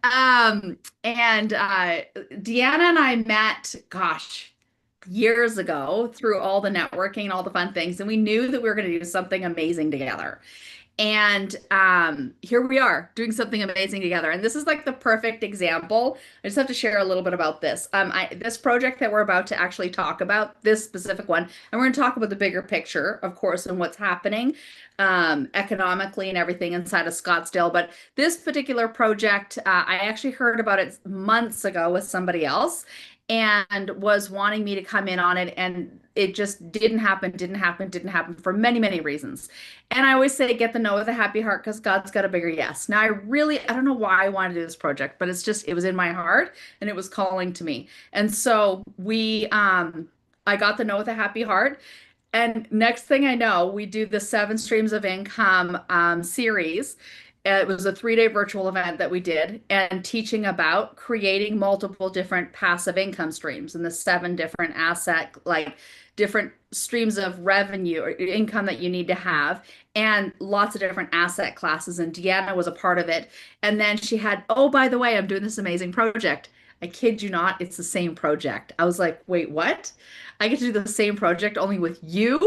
And Deanna and I met, gosh, years ago through all the networking, all the fun things, and we knew that we were going to do something amazing together. And here we are doing something amazing together. And this is like the perfect example. I just have to share a little bit about this. This project that we're about to actually talk about, this specific one, and we're going to talk about the bigger picture, of course, and what's happening economically and everything inside of Scottsdale. But this particular project, I actually heard about it months ago with somebody else and was wanting me to come in on it. And it just didn't happen for many, many reasons. And I always say, get the no with a happy heart because God's got a bigger yes. Now, I don't know why I wanted to do this project, but it was in my heart and it was calling to me. And so I got the no with a happy heart. And next thing I know, we do the seven streams of income series. It was a 3-day virtual event that we did and teaching about creating multiple different passive income streams and the seven different different streams of revenue or income that you need to have and lots of different asset classes. And Deanna was a part of it. And then she had, oh, by the way, I'm doing this amazing project. I kid you not, it's the same project. I was like, wait, what? I get to do the same project only with you?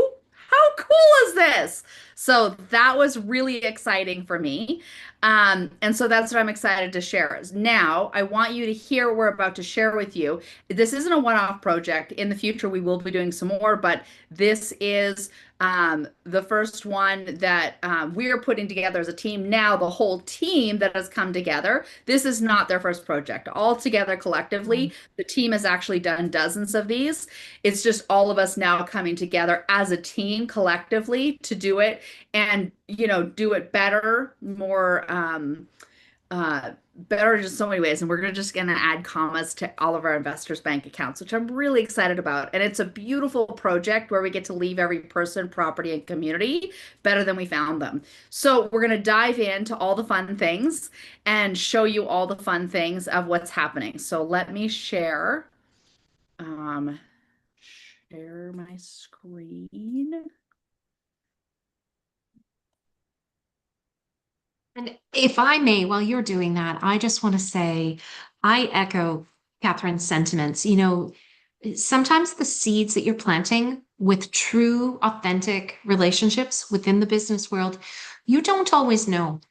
How cool is this? So that was really exciting for me. And so that's what I'm excited to share. Now, I want you to hear what we're about to share with you. This isn't a one-off project. In the future, we will be doing some more, but this is the first one that we're putting together as a team. Now, the whole team that has come together, this is not their first project. All together collectively, the team has actually done dozens of these. It's just all of us now coming together as a team collectively to do it and, do it better, more better in just so many ways. And we're just going to add commas to all of our investors' bank accounts, which I'm really excited about. And it's a beautiful project where we get to leave every person, property, and community better than we found them. So we're going to dive into all the fun things and show you all the fun things of what's happening. So let me um, share my screen. And if I may, while you're doing that, I just want to say I echo Catherine's sentiments. Sometimes the seeds that you're planting with true, authentic relationships within the business world, you don't always know.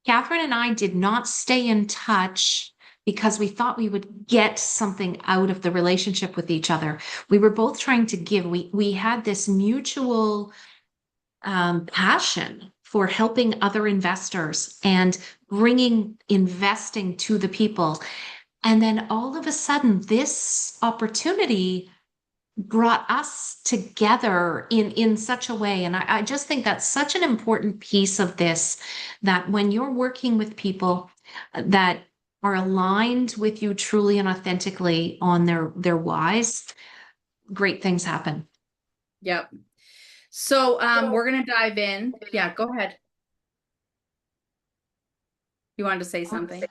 Catherine and I did not stay in touch because we thought we would get something out of the relationship with each other. We were both trying to give. We had this mutual passion for helping other investors and bringing investing to the people. And then all of a sudden, this opportunity brought us together in such a way. And I just think that's such an important piece of this, that when you're working with people that are aligned with you truly and authentically on their whys, great things happen. Yep. So we're going to dive in. Yeah, go ahead. You wanted to say something?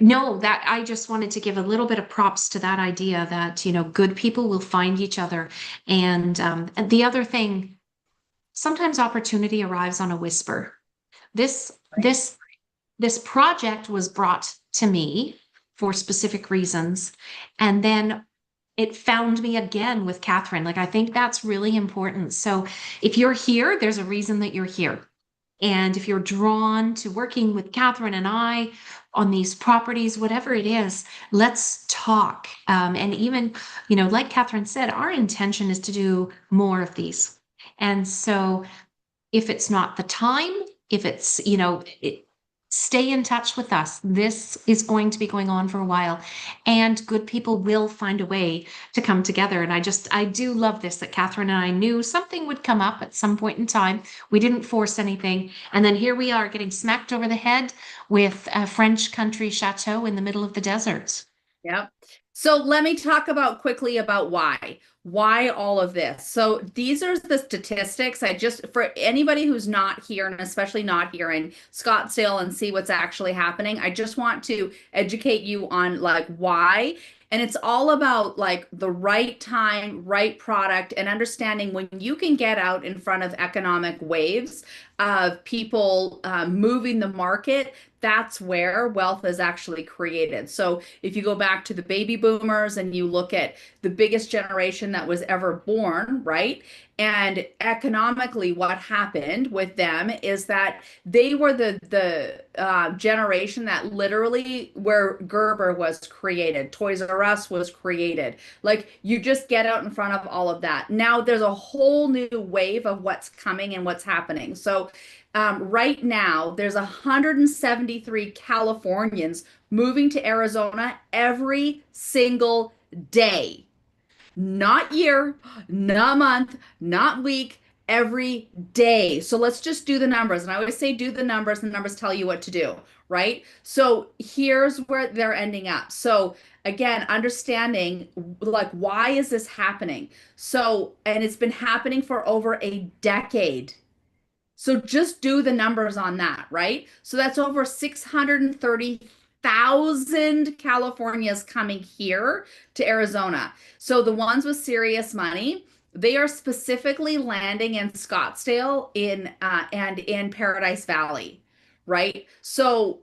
No, that I just wanted to give a little bit of props to that idea that, good people will find each other. And the other thing, sometimes opportunity arrives on a whisper. This, Right. this, this project was brought to me for specific reasons. And then it found me again with Catherine. Like, I think that's really important. So if you're here, there's a reason that you're here. And if you're drawn to working with Catherine and I on these properties, whatever it is, let's talk. And even, like Catherine said, our intention is to do more of these. And so if it's not the time, if it's, stay in touch with us. This is going to be going on for a while, and good people will find a way to come together. And I do love this, that Catherine and I knew something would come up at some point in time. We didn't force anything. And then here we are getting smacked over the head with a French country chateau in the middle of the desert. Yep. So let me talk about quickly about why. Why all of this? So these are the statistics. I just, for anybody who's not here and especially not here in Scottsdale and see what's actually happening, I just want to educate you on like why. And it's all about like the right time, right product, and understanding when you can get out in front of economic waves of people moving the market, that's where wealth is actually created. So if you go back to the baby boomers and you look at the biggest generation that was ever born, right? And economically, what happened with them is that they were the generation that literally where Gerber was created, Toys R Us was created. Like you just get out in front of all of that. Now there's a whole new wave of what's coming and what's happening. So right now, there's 173 Californians moving to Arizona every single day. Not year, not month, not week, every day. So let's just do the numbers. And I always say do the numbers, the numbers tell you what to do, right? So here's where they're ending up. So again, understanding like why is this happening? So, and it's been happening for over a decade. So just do the numbers on that, right? So that's over 630,000 Californians coming here to Arizona. So the ones with serious money, they are specifically landing in Scottsdale in and in Paradise Valley, right? So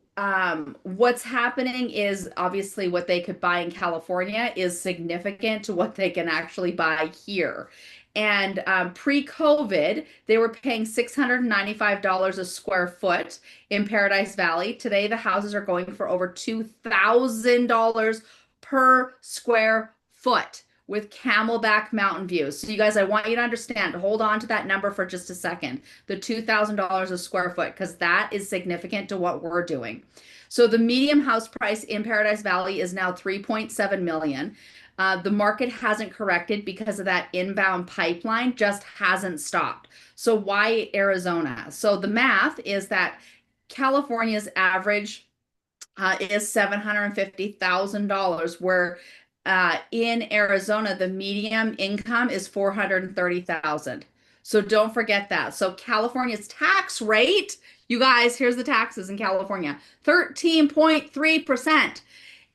what's happening is obviously what they could buy in California is significant to what they can actually buy here. And pre-COVID, they were paying $695 a square foot in Paradise Valley. Today, the houses are going for over $2,000 per square foot with Camelback mountain views. So, you guys, I want you to understand, hold on to that number for just a second, the $2,000 a square foot, because that is significant to what we're doing. So, the medium house price in Paradise Valley is now 3.7 million. The market hasn't corrected because of that inbound pipeline just hasn't stopped. So why Arizona? So the math is that California's average is $750,000, where in Arizona the median income is 430,000. So don't forget that. So California's tax rate, you guys, here's the taxes in California, 13.3%.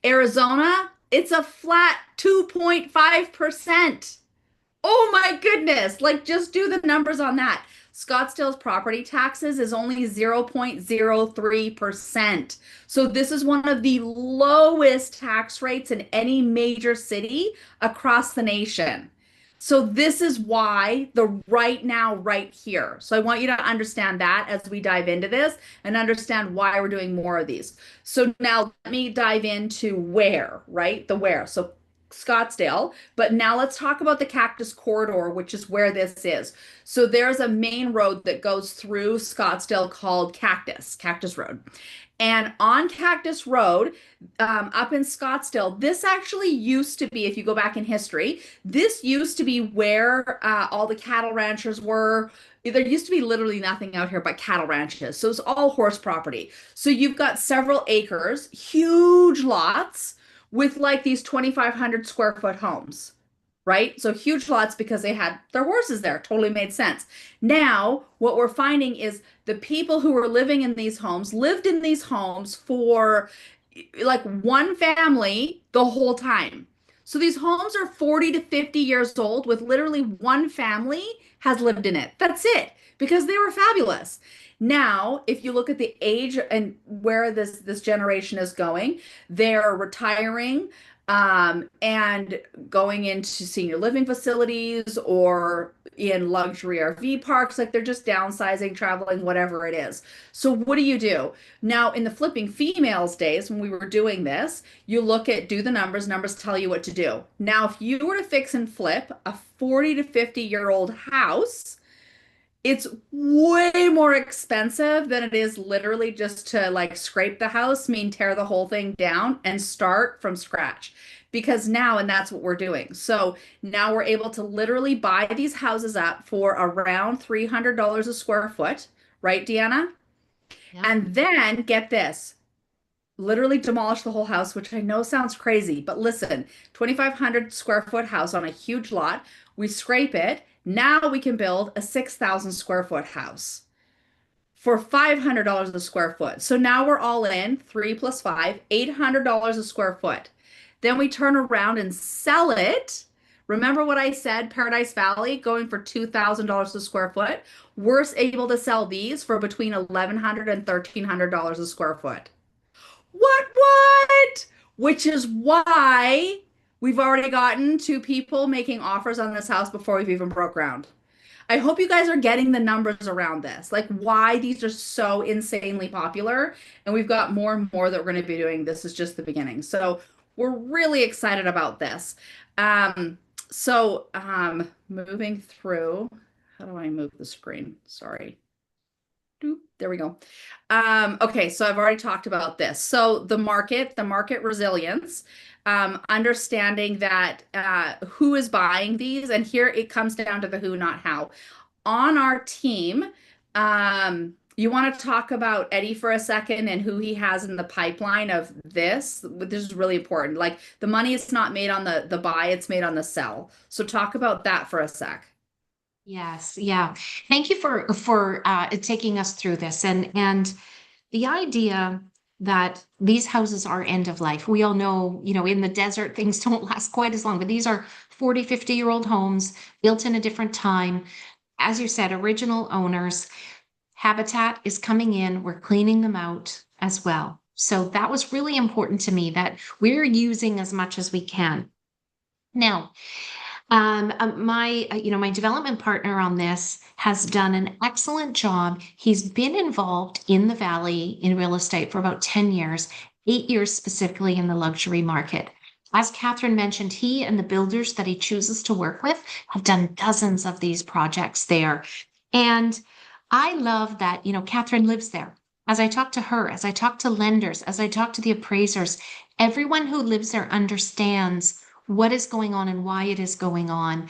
Arizona, it's a flat 2.5%. Oh my goodness. Like just do the numbers on that. Scottsdale's property taxes is only 0.03%. So this is one of the lowest tax rates in any major city across the nation. So this is why the right now, right here. So I want you to understand that as we dive into this and understand why we're doing more of these. So now let me dive into where, right? The where. So Scottsdale, but now let's talk about the Cactus Corridor, which is where this is. So there's a main road that goes through Scottsdale called Cactus Road. And on Cactus Road, up in Scottsdale, this actually used to be, if you go back in history, this used to be where all the cattle ranchers were. There used to be literally nothing out here but cattle ranches. So it's all horse property. So you've got several acres, huge lots with like these 2,500 square foot homes, right? So huge lots because they had their horses there. Totally made sense. Now, what we're finding is the people who were living in these homes lived in these homes for like one family the whole time. So these homes are 40 to 50 years old with literally one family has lived in it. That's it because they were fabulous. Now, if you look at the age and where this generation is going, they're retiring and going into senior living facilities or in luxury RV parks. Like they're just downsizing, traveling, whatever it is. So what do you do? Now, in the flipping females days, when we were doing this, you look at do the numbers, numbers tell you what to do. Now, if you were to fix and flip a 40 to 50-year-old house, it's way more expensive than it is literally just to like scrape the house, mean tear the whole thing down and start from scratch. Because now, and that's what we're doing. So now we're able to literally buy these houses up for around $300 a square foot, right, Deanna? Yeah. And then get this. literally demolish the whole house, which I know sounds crazy, but listen, 2,500 square foot house on a huge lot. We scrape it. Now we can build a 6,000 square foot house for $500 a square foot. So now we're all in three plus five, $800 a square foot. Then we turn around and sell it. Remember what I said, Paradise Valley going for $2,000 a square foot? We're able to sell these for between $1,100 and $1,300 a square foot. What? Which is why we've already gotten two people making offers on this house before we've even broke ground. I hope you guys are getting the numbers around this, like why these are so insanely popular. And we've got more and more that we're going to be doing. This is just the beginning. So we're really excited about this. Um, Moving through, how do I move the screen? Sorry. Doop, there we go. Okay, so I've already talked about this. So the market resilience, understanding that who is buying these, and here it comes down to the who, not how. On our team, you want to talk about Eddie for a second and who he has in the pipeline of this. This is really important. Like the money is not made on the buy, it's made on the sell. So talk about that for a sec. Yes, yeah. Thank you for taking us through this and the idea that these houses are end of life. We all know, in the desert things don't last quite as long, but these are 40, 50-year-old homes built in a different time. As you said, original owners. Habitat is coming in. We're cleaning them out as well. So that was really important to me that we're using as much as we can. Now, my development partner on this has done an excellent job. He's been involved in the Valley in real estate for about 10 years, 8 years specifically in the luxury market. As Catherine mentioned, he and the builders that he chooses to work with have done dozens of these projects there. And I love that, Catherine lives there. As I talk to her, as I talk to lenders, as I talk to the appraisers, everyone who lives there understands what is going on and why it is going on.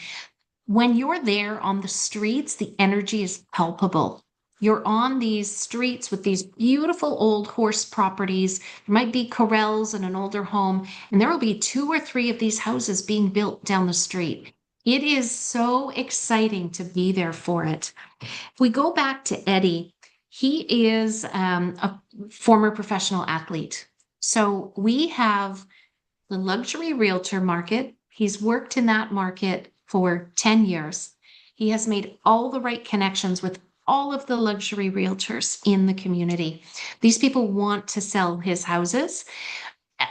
When you're there on the streets, the energy is palpable. You're on these streets with these beautiful old horse properties. There might be corrals and an older home, and there will be two or three of these houses being built down the street. It is so exciting to be there for it. If we go back to Eddie, he is a former professional athlete. So we have the luxury realtor market. He's worked in that market for 10 years. He has made all the right connections with all of the luxury realtors in the community. These people want to sell his houses.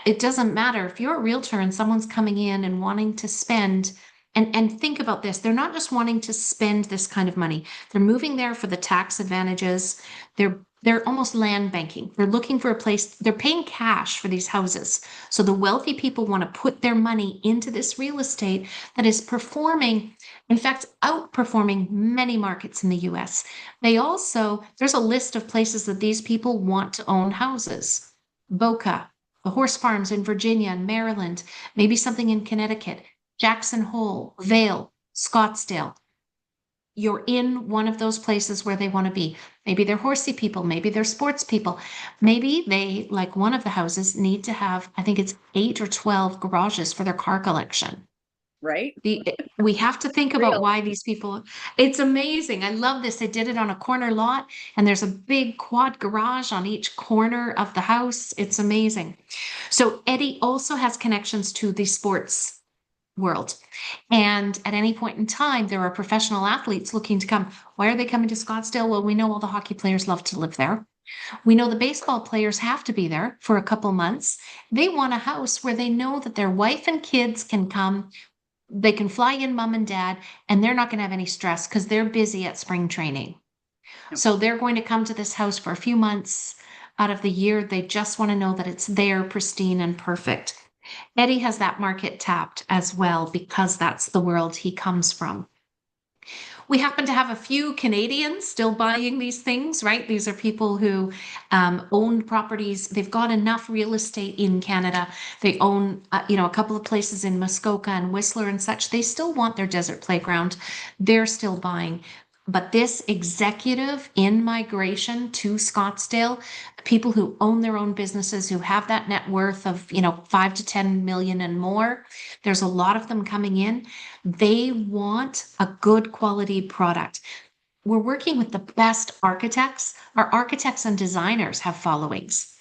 It doesn't matter if you're a realtor and someone's coming in and wanting to spend and think about this. They're not just wanting to spend this kind of money. They're moving there for the tax advantages. They're almost land banking. They're looking for a place. They're paying cash for these houses. So the wealthy people want to put their money into this real estate that is performing, in fact, outperforming many markets in the US. There's a list of places that these people want to own houses. Boca, the horse farms in Virginia and Maryland, maybe something in Connecticut. Jackson Hole, Vail, Scottsdale. You're in one of those places where they want to be. Maybe they're horsey people, maybe they're sports people. Maybe they, like one of the houses, need to have, I think it's 8 or 12 garages for their car collection. Right? We have to think about Real. why these people, it's amazing. I love this. They did it on a corner lot, and there's a big quad garage on each corner of the house. It's amazing. So Eddie also has connections to the sports world. And at any point in time, there are professional athletes looking to come. Why are they coming to Scottsdale? Well, we know all the hockey players love to live there. We know the baseball players have to be there for a couple months. They want a house where they know that their wife and kids can come. They can fly in mom and dad, and they're not going to have any stress because they're busy at spring training. Yep. So they're going to come to this house for a few months out of the year. They just want to know that it's there, pristine and perfect. Eddie has that market tapped as well because that's the world he comes from. We happen to have a few Canadians still buying these things, right? These are people who own properties. They've got enough real estate in Canada. They own, a couple of places in Muskoka and Whistler and such. They still want their desert playground. They're still buying. But this executive in migration to Scottsdale, people who own their own businesses, who have that net worth of, 5 to 10 million and more, there's a lot of them coming in. They want a good quality product. We're working with the best architects. Our architects and designers have followings.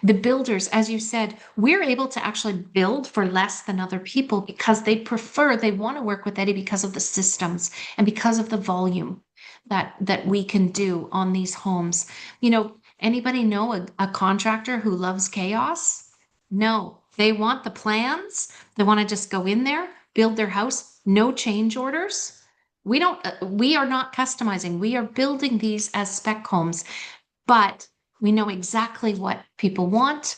The builders, as you said, we're able to actually build for less than other people because they want to work with Eddie because of the systems and because of the volume that we can do on these homes. Anybody know a contractor who loves chaos? No, they want the plans. They want to just go in there, build their house, no change orders. We are not customizing. We are building these as spec homes, but we know exactly what people want.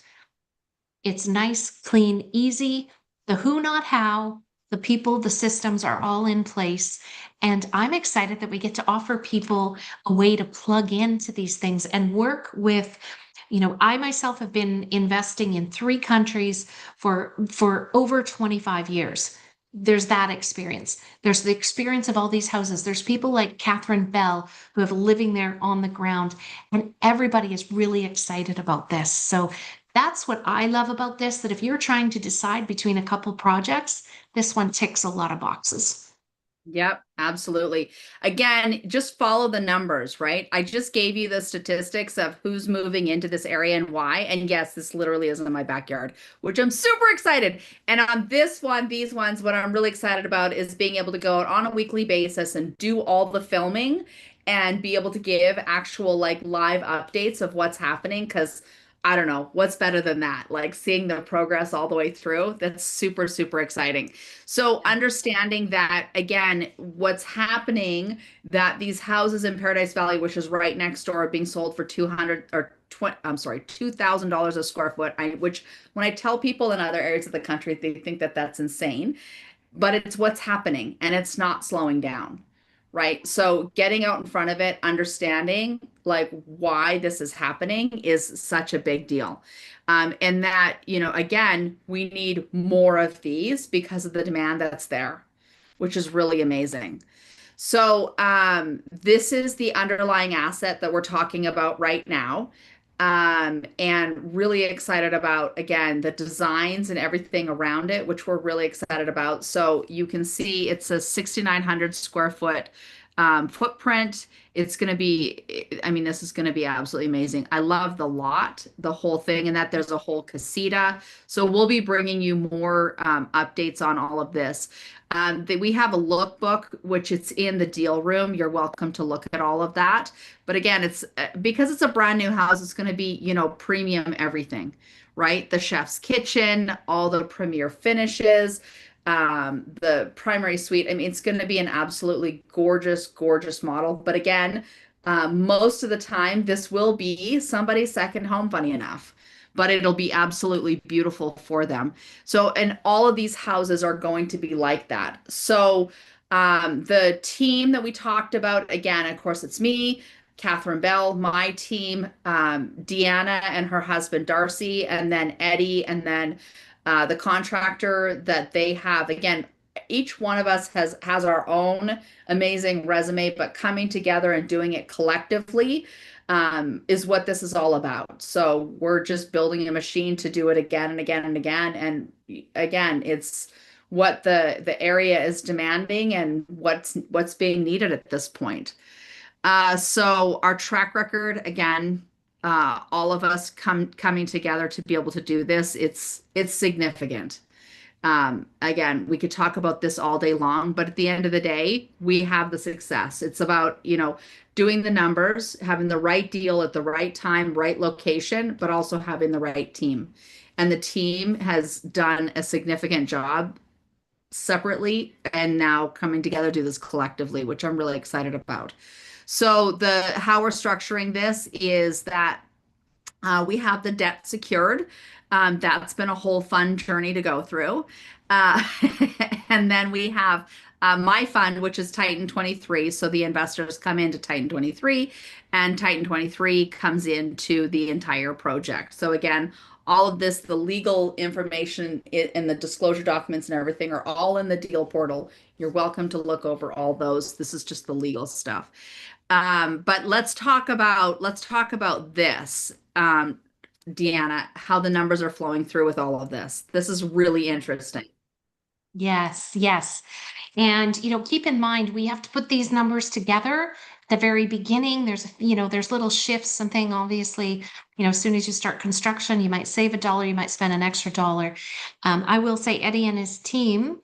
It's nice, clean, easy. The who, not how, the people, the systems are all in place. And I'm excited that we get to offer people a way to plug into these things and work with. I myself have been investing in 3 countries for over 25 years. There's that experience. There's the experience of all these houses. There's people like Catherine Bell who have living there on the ground, and everybody is really excited about this. So that's what I love about this, that if you're trying to decide between a couple projects, this one ticks a lot of boxes. Yep, absolutely. Again, just follow the numbers, right? I just gave you the statistics of who's moving into this area and why. And yes, this literally is in my backyard, which I'm super excited. And on this one, these ones, what I'm really excited about is being able to go out on a weekly basis and do all the filming and be able to give actual like live updates of what's happening. Because I don't know what's better than that, like seeing the progress all the way through. That's super, super exciting. So understanding that again, what's happening, that these houses in Paradise Valley, which is right next door, are being sold for 200 or 20, I'm sorry, $2,000 a square foot. Which when I tell people in other areas of the country, they think that that's insane, but it's what's happening and it's not slowing down. Right. So getting out in front of it, understanding like why this is happening is such a big deal. And that, again, we need more of these because of the demand that's there, which is really amazing. So this is the underlying asset that we're talking about right now. And really excited about, again, the designs and everything around it, which we're really excited about. So you can see it's a 6,900 square foot footprint. It's going to be, I mean, this is going to be absolutely amazing. I love the lot, the whole thing, and that there's a whole casita. So we'll be bringing you more updates on all of this. We have a lookbook, which it's in the deal room. You're welcome to look at all of that. But again, it's because it's a brand new house, it's going to be, premium everything, right? The chef's kitchen, all the premier finishes, the primary suite. I mean, it's going to be an absolutely gorgeous, gorgeous model. But again, most of the time, this will be somebody's second home, funny enough, but it'll be absolutely beautiful for them. So, and all of these houses are going to be like that. So, the team that we talked about, again, of course, it's me, Catherine Bell, my team, Deanna and her husband Darcy, and then Eddie, and then the contractor that they have. Again, each one of us has our own amazing resume, but coming together and doing it collectively is what this is all about. So we're just building a machine to do it again and again and again. And again, it's what the area is demanding and what's being needed at this point. So our track record, again, all of us coming together to be able to do this, it's significant. Again, we could talk about this all day long, but at the end of the day, we have the success. It's about, doing the numbers, having the right deal at the right time, right location, but also having the right team. And the team has done a significant job separately and now coming together to do this collectively, which I'm really excited about. So the how we're structuring this is that We have the debt secured. That's been a whole fun journey to go through. Uh, and then we have my fund, which is Titan 23. So the investors come into Titan 23, and Titan 23 comes into the entire project. So again, all of this, the legal information and the disclosure documents and everything are all in the deal portal. You're welcome to look over all those. This is just the legal stuff. But let's talk about this, Deanna, how the numbers are flowing through with all of this. This is really interesting. Yes, yes. And, keep in mind, we have to put these numbers together at the very beginning. There's little shifts, something obviously, as soon as you start construction, you might save a dollar, you might spend an extra dollar. I will say Eddie and his team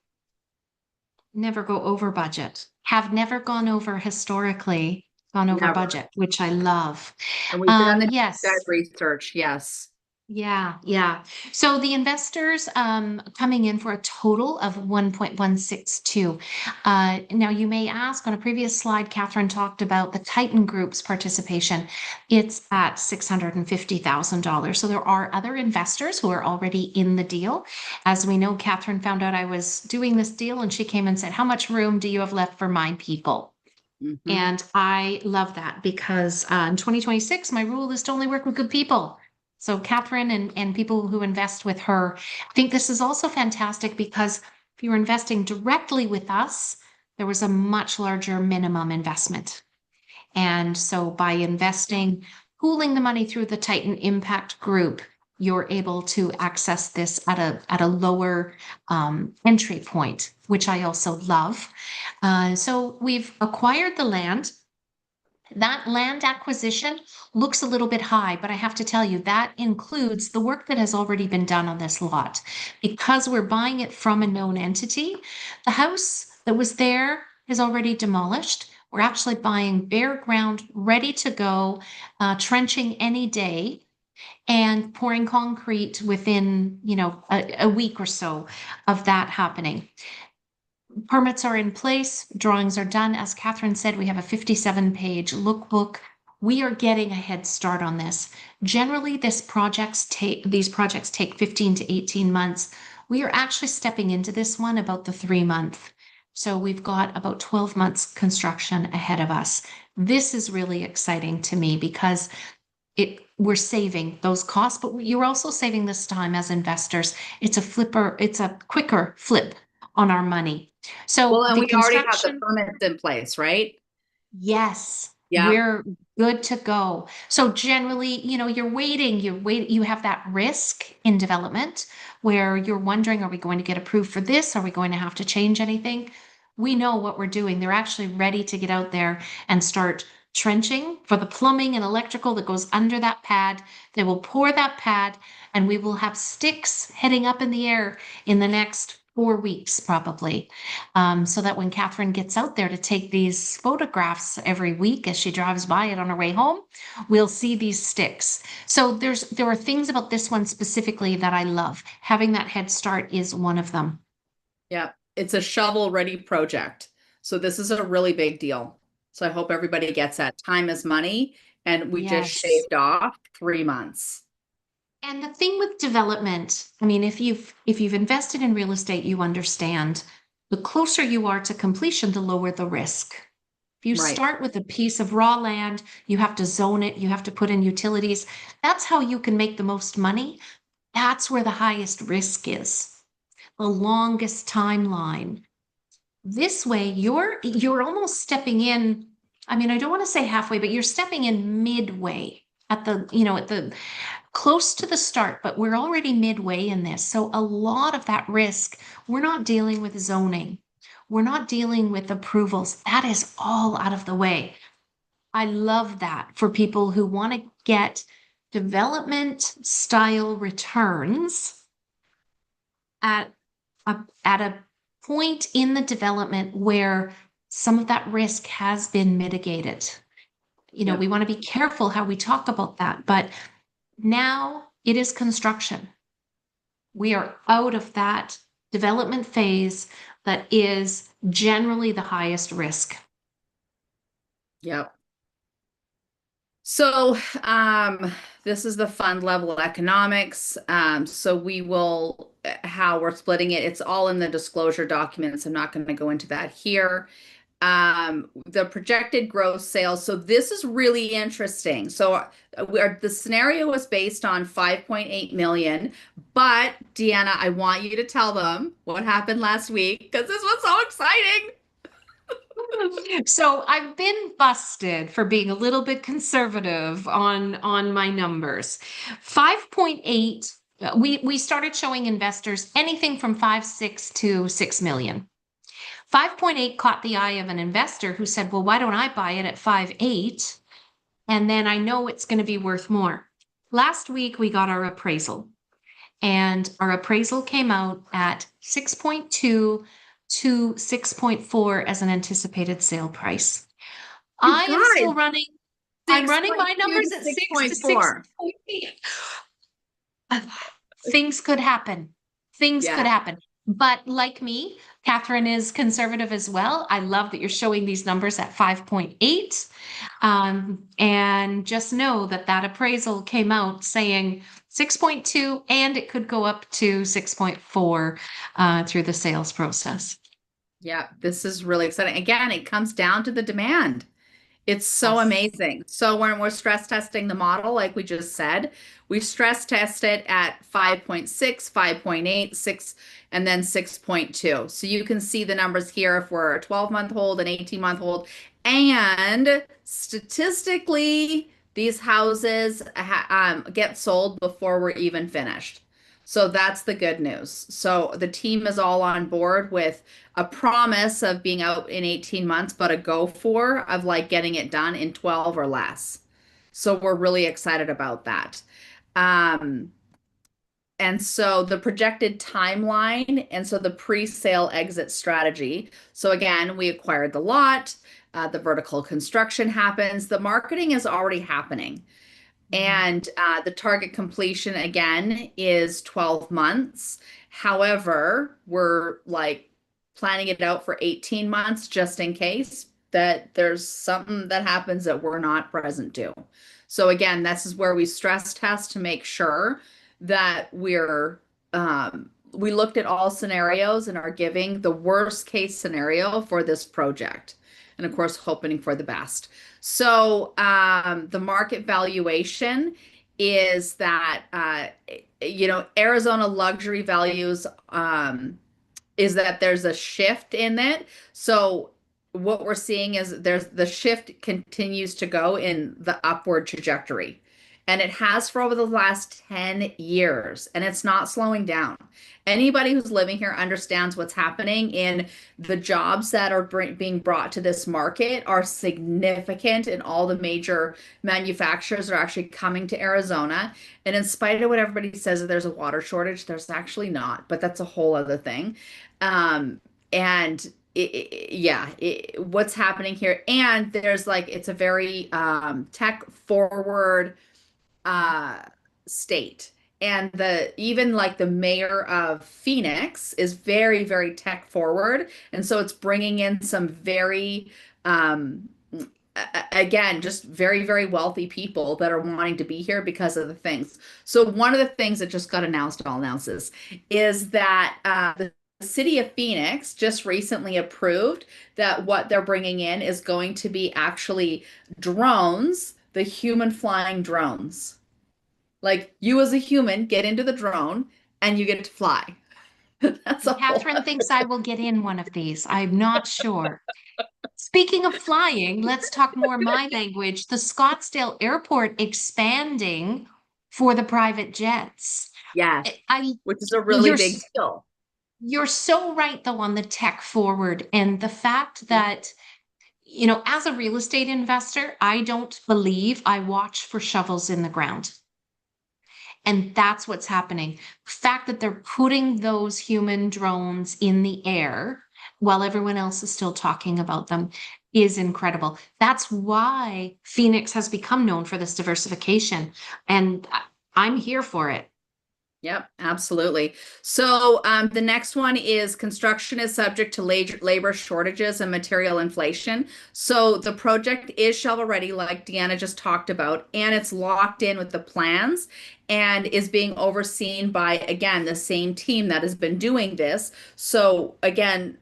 never go over budget, have never gone over historically, gone over Never. budget, which I love. And we've done the debt Yes. research. Yes. Yeah, yeah. So the investors coming in for a total of 1.162. Now you may ask, on a previous slide, Catherine talked about the Titan Group's participation. It's at $650,000. So there are other investors who are already in the deal. As we know, Catherine found out I was doing this deal and she came and said, "How much room do you have left for my people?" Hmm. And I love that because in 2026, my rule is to only work with good people. So Catherine and people who invest with her, I think this is also fantastic because if you're investing directly with us, there was a much larger minimum investment. And so by investing, pooling the money through the Titan Impact Group, you're able to access this at a lower entry point, which I also love. So we've acquired the land. That land acquisition looks a little bit high, but I have to tell you, that includes the work that has already been done on this lot. Because we're buying it from a known entity, the house that was there is already demolished. We're actually buying bare ground, ready to go, trenching any day, and pouring concrete within, a week or so of that happening. Permits are in place, drawings are done. As Catherine said, we have a 57-page lookbook. We are getting a head start on this. Generally, these projects take 15 to 18 months. We are actually stepping into this one about the 3 month. So we've got about 12 months construction ahead of us. This is really exciting to me because we're saving those costs, but you're also saving this time as investors. It's a quicker flip on our money. Well, So and the we already have the construction, permits in place, right? yes, Yeah. we're good to go. So generally, you have that risk in development where you're wondering, are we going to get approved for this? Are we going to have to change anything? We know what we're doing. They're actually ready to get out there and start trenching for the plumbing and electrical that goes under that pad. They will pour that pad and we will have sticks heading up in the air in the next 4 weeks, probably. So that when Catherine gets out there to take these photographs every week as she drives by it on her way home, we'll see these sticks. So there are things about this one specifically that I love. Having that head start is one of them. Yeah. It's a shovel-ready project. So this is a really big deal. So I hope everybody gets that. Time is money, and we just Yes. shaved off 3 months. And the thing with development, I mean, if you've invested in real estate, you understand the closer you are to completion, the lower the risk. If you Right. start with a piece of raw land, you have to zone it, you have to put in utilities. That's how you can make the most money. That's where the highest risk is, the longest timeline. This way, you're almost stepping in. I mean, I don't want to say halfway, but you're stepping in midway at the close to the start, but we're already midway in this. So a lot of that risk, we're not dealing with zoning. We're not dealing with approvals. That is all out of the way. I love that for people who want to get development style returns at at a point in the development where some of that risk has been mitigated. Yeah. We want to be careful how we talk about that, but now it is construction. We are out of that development phase that is generally the highest risk. Yeah. So, this is the fund level economics. So we will, how we're splitting it, it's all in the disclosure documents. I'm not going to go into that here. The projected gross sales. So this is really interesting. So the scenario was based on 5.8 million, but Deanna, I want you to tell them what happened last week because this was so exciting. So I've been busted for being a little bit conservative on my numbers. 5.8, we started showing investors anything from 5.6 to 6 million. 5.8 caught the eye of an investor who said, well, why don't I buy it at 5.8? And then I know it's going to be worth more. Last week we got our appraisal, and our appraisal came out at 6.2 to 6.4 as an anticipated sale price. You I am guys, still running, I'm running my 6.2 numbers to at 6 to 6.4. 6.8. Things could happen. Things could Yeah. happen. But like me, Catherine is conservative as well. I love that you're showing these numbers at 5.8. And just know that that appraisal came out saying 6.2, and it could go up to 6.4 through the sales process. Yeah, this is really exciting. Again, it comes down to the demand. It's so Yes. amazing. So when we're stress testing the model, like we just said, we stress test it at 5.6, 5.8, 6, and then 6.2. So you can see the numbers here if we're a 12-month hold, an 18-month hold. And statistically, these houses get sold before we're even finished. So that's the good news. So the team is all on board with a promise of being out in 18 months, but a go for of like getting it done in 12 or less. So we're really excited about that. Um, and so the projected timeline, and so the pre-sale exit strategy. So again, we acquired the lot, the vertical construction happens, the marketing is already happening. Mhm. And the target completion again is 12 months. However, we're like planning it out for 18 months just in case that there's something that happens that we're not present to. So again, this is where we stress test to make sure that we looked at all scenarios and are giving the worst case scenario for this project. And of course, hoping for the best. So the market valuation is that Arizona luxury values is that there's a shift in it. So what we're seeing is there's the shift continues to go in the upward trajectory. And it has for over the last 10 years, and it's not slowing down. Anybody who's living here understands what's happening in the jobs that are being brought to this market are significant, and all the major manufacturers are actually coming to Arizona. And in spite of what everybody says that there's a water shortage, there's actually not, but that's a whole other thing. And yeah, what's happening here? And there's like, it's a very tech forward uh, state. And the even like the mayor of Phoenix is very, very tech forward. And so it's bringing in some very, again, just very, very wealthy people that are wanting to be here because of the things. So one of the things that just got announced, all announces, is that the city of Phoenix just recently approved that what they're bringing in is going to be actually drones, the human flying drones. Like you as a human get into the drone and you get to fly. That's a whole Catherine thinks I will get in one of these. I'm not sure. Speaking of flying, let's talk more my language. The Scottsdale Airport expanding for the private jets. yes, I which is a really you're big deal. you're so right though on the tech forward and the fact that as a real estate investor, I don't believe I watch for shovels in the ground. And that's what's happening. The fact that they're putting those human drones in the air while everyone else is still talking about them is incredible. That's why Phoenix has become known for this diversification. And I'm here for it. Yep, absolutely. So the next one is construction is subject to labor shortages and material inflation. So the project is shovel ready, like Deanna just talked about, and it's locked in with the plans and is being overseen by, again, the same team that has been doing this. So again,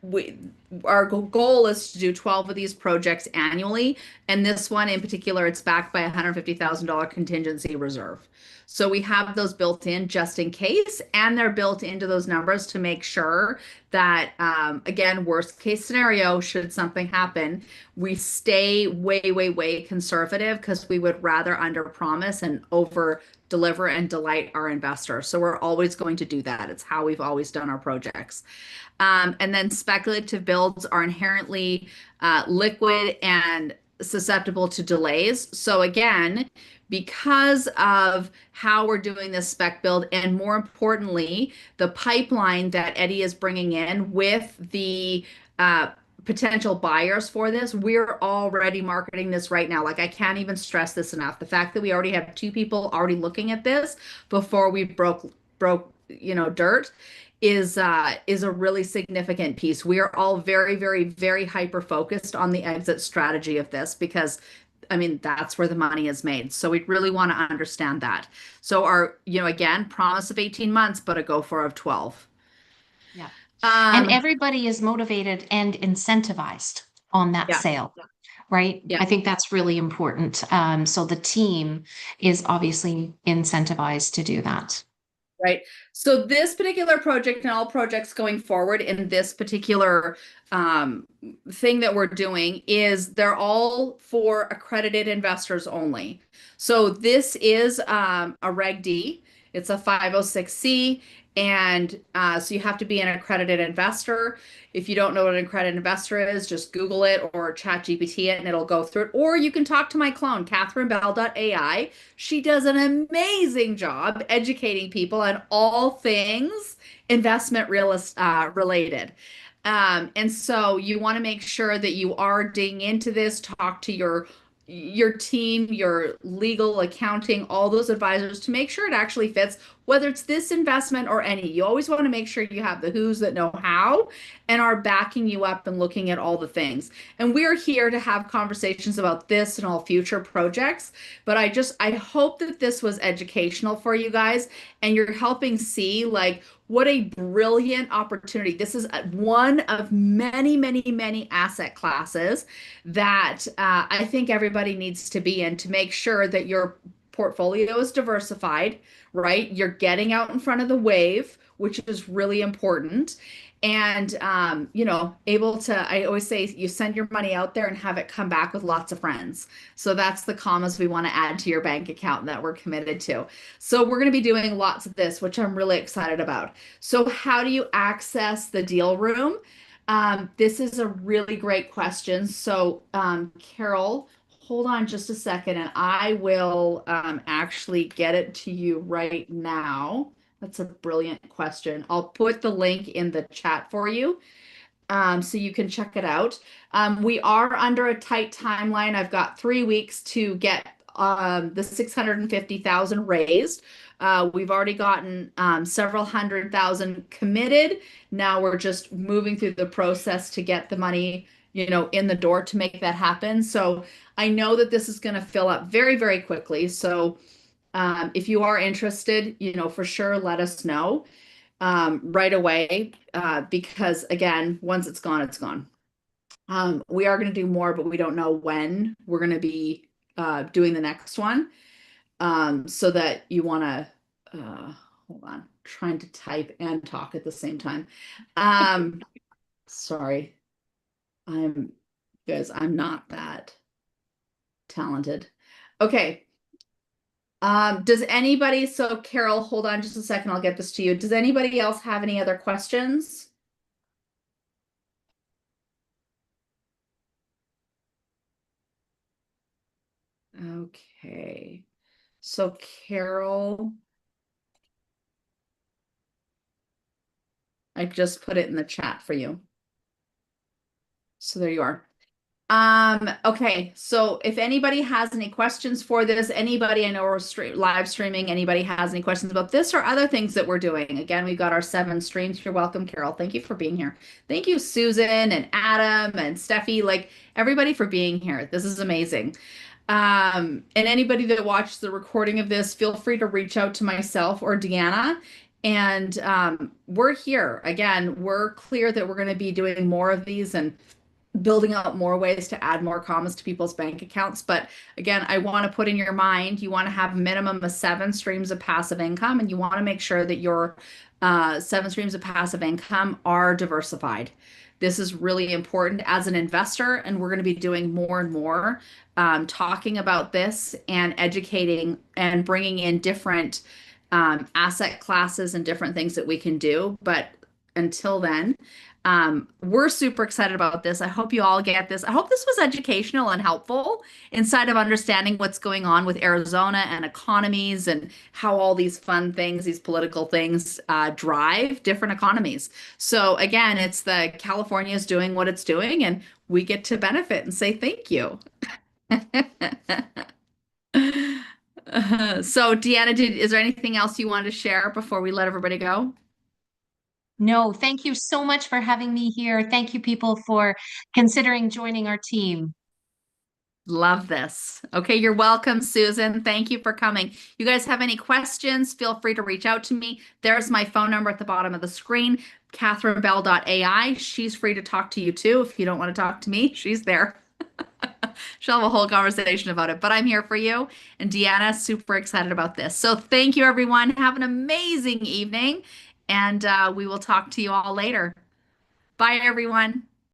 we our goal is to do 12 of these projects annually, and this one in particular, it's backed by a $150,000 contingency reserve. So we have those built in just in case, and they're built into those numbers to make sure that, again, worst case scenario, should something happen, we stay way, way, way conservative because we would rather under promise and over deliver and delight our investors. So we're always going to do that. It's how we've always done our projects. And then speculative builds are inherently liquid and susceptible to delays. So again, because of how we're doing this spec build, and more importantly, the pipeline that Eddie is bringing in with the uh, potential buyers for this, we're already marketing this right now. Like I can't even stress this enough. The fact that we already have two people already looking at this before we broke dirt is a really significant piece. We are all very, very, very hyper focused on the exit strategy of this because I mean, that's where the money is made. So we really want to understand that. So again, promise of 18 months, but a go for of 12. Yeah. And Um, everybody is motivated and incentivized on that yeah, sale, right? yeah. I think that's really important. So the team is obviously incentivized to do that. Right. So this particular project and all projects going forward in this particular um, thing that we're doing is they're all for accredited investors only. So this is a Reg D. It's a 506C, and so you have to be an accredited investor. If you don't know what an accredited investor is, just Google it or chat GPT it and it'll go through it. Or you can talk to my clone, CatherineBell.ai. She does an amazing job educating people on all things investment related. And so you want to make sure that you are digging into this, talk to your team, your legal, accounting, all those advisors to make sure it actually fits, whether it's this investment or any. You always want to make sure you have the who's that know how and are backing you up and looking at all the things. And we're here to have conversations about this and all future projects. But I hope that this was educational for you guys and you're helping see like what a brilliant opportunity. This is one of many, many, many asset classes that I think everybody needs to be in to make sure that your portfolio is diversified, right? You're getting out in front of the wave, which is really important. And, able to, I always say you send your money out there and have it come back with lots of friends. So that's the commas we want to add to your bank account that we're committed to. So we're going to be doing lots of this, which I'm really excited about. So how do you access the deal room? This is a really great question. So, Carol, hold on just a second, and I will actually get it to you right now. That's a brilliant question. I'll put the link in the chat for you so you can check it out. We are under a tight timeline. I've got 3 weeks to get the 650,000 raised. We've already gotten several hundred thousand committed. Now we're just moving through the process to get the money, in the door to make that happen. So I know that this is going to fill up very, very quickly. So if you are interested, for sure, let us know right away because again, once it's gone, it's gone. We are going to do more, but we don't know when we're going to be doing the next one. So that you want to, hold on, trying to type and talk at the same time. Sorry, I'm, guys, I'm not that talented. Okay. Does anybody, so Carol, hold on just a second, I'll get this to you. Does anybody else have any other questions? Okay. So Carol, I just put it in the chat for you. So there you are. Okay, so if anybody has any questions for this, anybody I know we're live streaming, anybody has any questions about this or other things that we're doing, again, we've got our 7 streams. You're welcome, Carol. Thank you for being here. Thank you, Susan and Adam and Steffi, like everybody for being here. This is amazing. And anybody that watched the recording of this, feel free to reach out to myself or Deanna. And we're here. Again, we're clear that we're going to be doing more of these and building out more ways to add more commas to people's bank accounts. But again, I want to put in your mind, you want to have a minimum of 7 streams of passive income, and you want to make sure that your 7 streams of passive income are diversified. This is really important as an investor, and we're going to be doing more and more talking about this and educating and bringing in different asset classes and different things that we can do. But until then, we're super excited about this. I hope you all get this. I hope this was educational and helpful inside of understanding what's going on with Arizona and economies and how all these fun things, these political things, drive different economies. So again, it's the California is doing what it's doing, and we get to benefit and say thank you. So Deanna, is there anything else you wanted to share before we let everybody go? No, thank you so much for having me here. Thank you, people, for considering joining our team. Love this. Okay, you're welcome, Susan. Thank you for coming. You guys have any questions, feel free to reach out to me. There's my phone number at the bottom of the screen, catherinebell.ai. She's free to talk to you too. If you don't want to talk to me, she's there. She'll have a whole conversation about it, but I'm here for you. And Deanna, super excited about this. So thank you, everyone. Have an amazing evening, and we will talk to you all later. Bye, everyone.